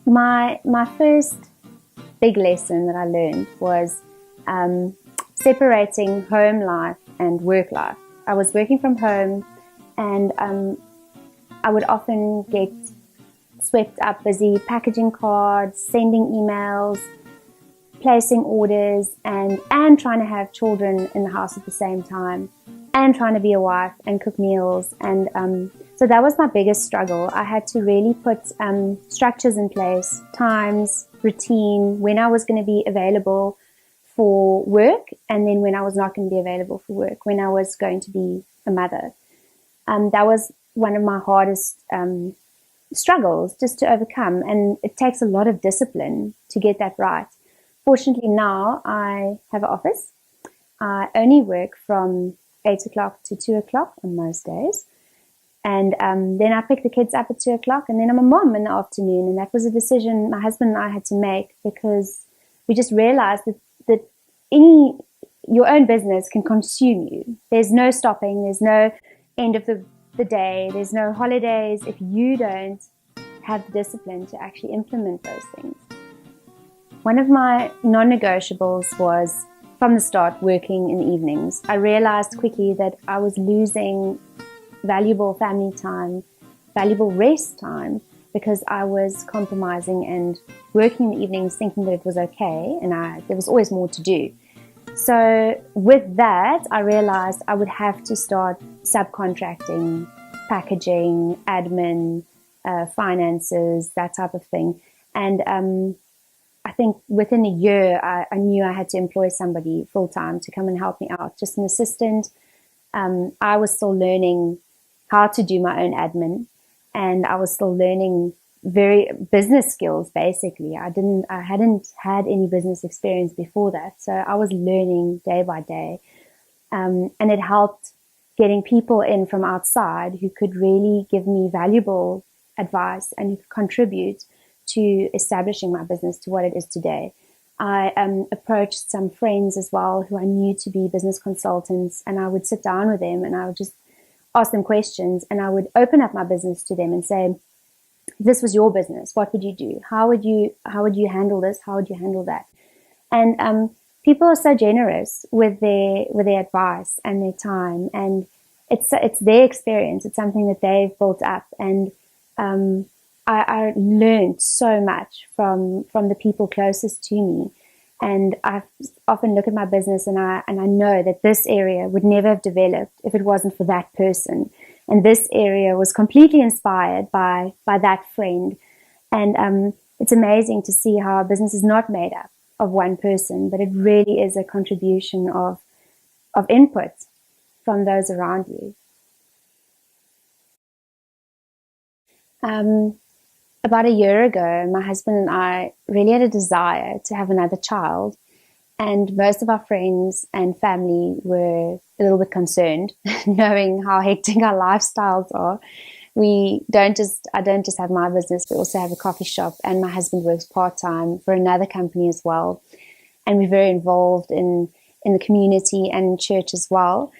My first big lesson that I learned was separating home life and work life. I was working from home, and I would often get swept up busy packaging cards, sending emails, placing orders, and trying to have children in the house at the same time, and trying to be a wife and cook meals. And so that was my biggest struggle. I had to really put structures in place, times, routine, when I was going to be available for work, and then when I was not going to be available for work, when I was going to be a mother. That was one of my hardest struggles just to overcome, and it takes a lot of discipline to get that right. Fortunately, now I have an office. I only work from 8 o'clock to 2 o'clock on most days. And then I pick the kids up at 2 o'clock, and then I'm a mom in the afternoon. And that was a decision my husband and I had to make, because we just realized that your own business can consume you. There's no stopping. There's no end of the day. There's no holidays if you don't have the discipline to actually implement those things. One of my non-negotiables was, from the start, working in the evenings. I realized quickly that I was losing valuable family time, valuable rest time, because I was compromising and working in the evenings thinking that it was okay, and there was always more to do. So with that, I realized I would have to start subcontracting, packaging, admin, finances, that type of thing. And I think within a year, I knew I had to employ somebody full-time to come and help me out, just an assistant. I was still learning how to do my own admin, and I was still learning very business skills. Basically, I hadn't had any business experience before that, so I was learning day by day, and it helped getting people in from outside who could really give me valuable advice and who could contribute to establishing my business to what it is today. I approached some friends as well who I knew to be business consultants, and I would sit down with them and I would just ask them questions, and I would open up my business to them and say, if this was your business, what would you do? How would you handle this? How would you handle that? And people are so generous with their advice and their time, and it's their experience. It's something that they've built up, and I learned so much from the people closest to me. And I often look at my business and I know that this area would never have developed if it wasn't for that person. And this area was completely inspired by that friend. And it's amazing to see how a business is not made up of one person, but it really is a contribution of input from those around you. About a year ago, my husband and I really had a desire to have another child, and most of our friends and family were a little bit concerned, knowing how hectic our lifestyles are. I don't just have my business, we also have a coffee shop, and my husband works part-time for another company as well. And we're very involved in the community and church as well.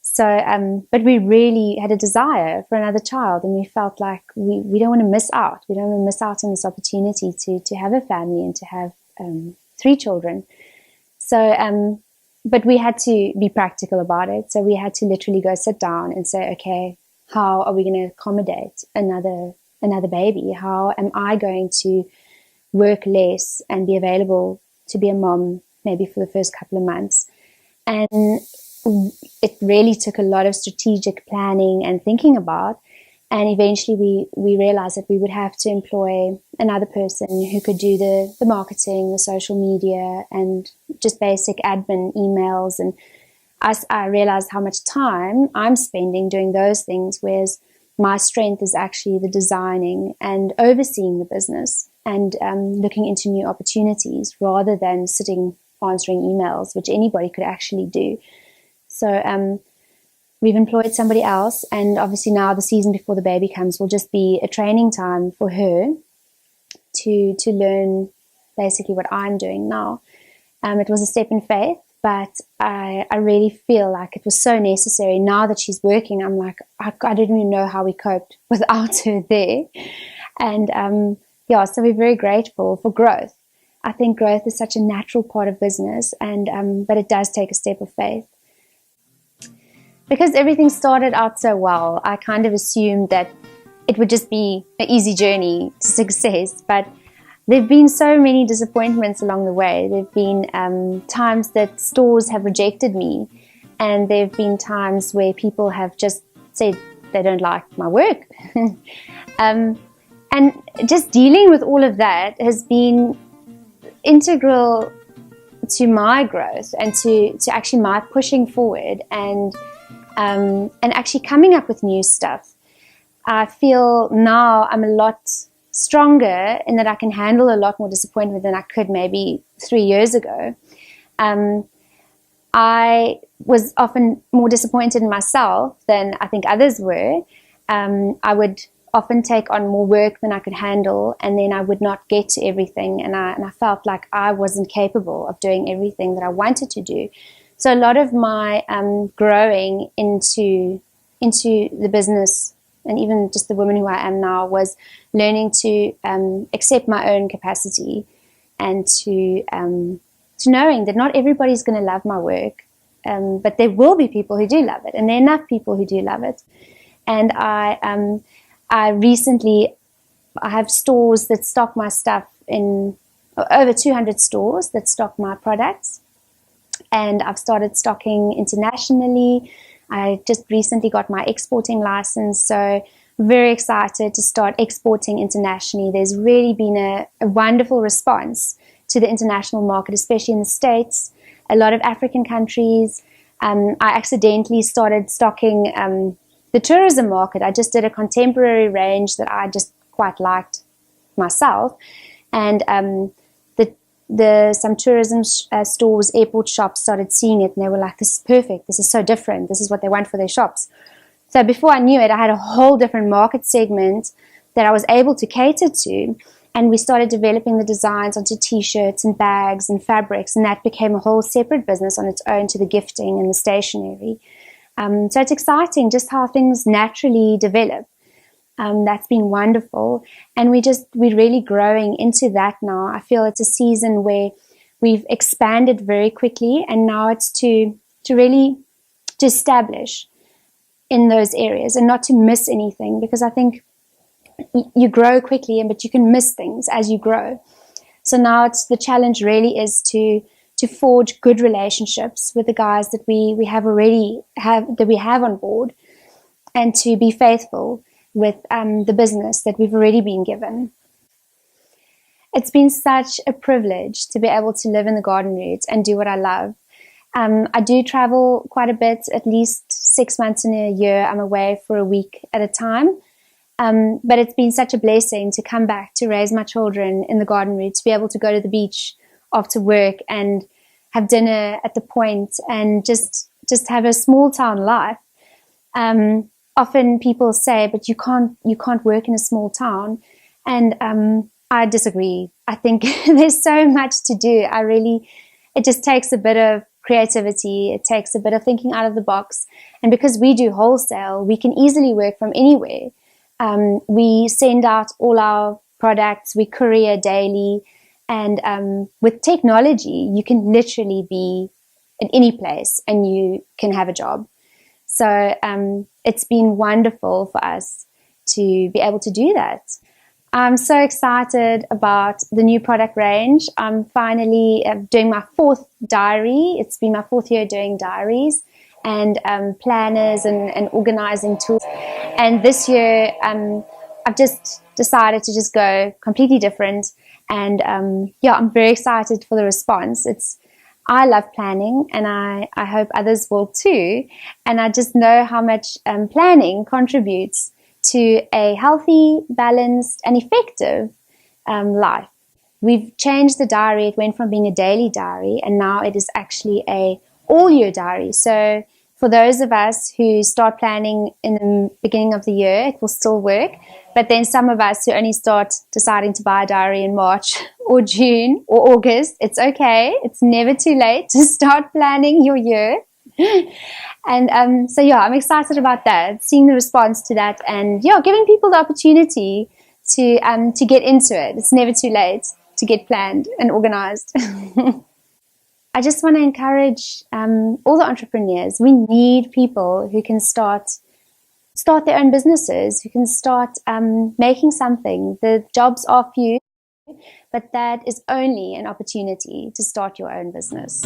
So, but we really had a desire for another child, and we felt like we don't want to miss out. We don't want to miss out on this opportunity to have a family and to have 3 children. So, but we had to be practical about it. So we had to literally go sit down and say, okay, how are we going to accommodate another baby? How am I going to work less and be available to be a mom maybe for the first couple of months? And it really took a lot of strategic planning and thinking about, and eventually we realized that we would have to employ another person who could do the marketing, the social media, and just basic admin, emails. And I realized how much time I'm spending doing those things, whereas my strength is actually the designing and overseeing the business and looking into new opportunities rather than sitting answering emails, which anybody could actually do. So we've employed somebody else, and obviously now the season before the baby comes will just be a training time for her to learn basically what I'm doing now. It was a step in faith, but I really feel like it was so necessary. Now that she's working, I'm like, I didn't even know how we coped without her there. And yeah, so we're very grateful for growth. I think growth is such a natural part of business, and but it does take a step of faith. Because everything started out so well, I kind of assumed that it would just be an easy journey to success. But there have been so many disappointments along the way. There have been times that stores have rejected me, and there have been times where people have just said they don't like my work. And just dealing with all of that has been integral to my growth and to actually my pushing forward and actually coming up with new stuff. I feel now I'm a lot stronger in that I can handle a lot more disappointment than I could maybe 3 years ago. I was often more disappointed in myself than I think others were. I would often take on more work than I could handle, and then I would not get to everything, and I felt like I wasn't capable of doing everything that I wanted to do. So a lot of my growing into the business, and even just the woman who I am now, was learning to accept my own capacity, and to knowing that not everybody's going to love my work, but there will be people who do love it, and there are enough people who do love it. And I have stores that stock my stuff in over 200 stores that stock my products, and I've started stocking internationally. I just recently got my exporting license, so very excited to start exporting internationally. There's really been a wonderful response to the international market, especially in the States, a lot of African countries. I accidentally started stocking the tourism market. I just did a contemporary range that I just quite liked myself, and some tourism stores, airport shops started seeing it, and they were like, "This is perfect. This is so different. This is what they want for their shops." So before I knew it, I had a whole different market segment that I was able to cater to, and we started developing the designs onto T-shirts and bags and fabrics, and that became a whole separate business on its own to the gifting and the stationery. So it's exciting just how things naturally develop. That's been wonderful, and we're really growing into that now. I feel it's a season where we've expanded very quickly, and now it's to really to establish in those areas and not to miss anything, because I think you grow quickly, but you can miss things as you grow. So now it's the challenge really is to forge good relationships with the guys that we have on board, and to be faithful with the business that we've already been given. It's been such a privilege to be able to live in the garden route and do what I love. I do travel quite a bit, at least 6 months in a year. I'm away for a week at a time. But it's been such a blessing to come back to raise my children in the garden route, to be able to go to the beach after work and have dinner at the point and just have a small town life. Often people say, but you can't work in a small town. And I disagree. I think there's so much to do. It just takes a bit of creativity. It takes a bit of thinking out of the box. And because we do wholesale, we can easily work from anywhere. We send out all our products, we courier daily, and with technology, you can literally be in any place and you can have a job. So it's been wonderful for us to be able to do that. I'm so excited about the new product range. I'm finally doing my 4th diary. It's been my 4th year doing diaries and planners and organizing tools. And this year, I've just decided to just go completely different. And I'm very excited for the response. I love planning, and I hope others will too. And I just know how much planning contributes to a healthy, balanced, and effective life. We've changed the diary. It went from being a daily diary, and now it is actually a all-year diary. So for those of us who start planning in the beginning of the year, it will still work. But then some of us who only start deciding to buy a diary in March or June or August, it's okay. It's never too late to start planning your year. And I'm excited about that, seeing the response to that, and giving people the opportunity to get into it. It's never too late to get planned and organized. I just want to encourage all the entrepreneurs. We need people who can start their own businesses, who can start making something. The jobs are few, but that is only an opportunity to start your own business.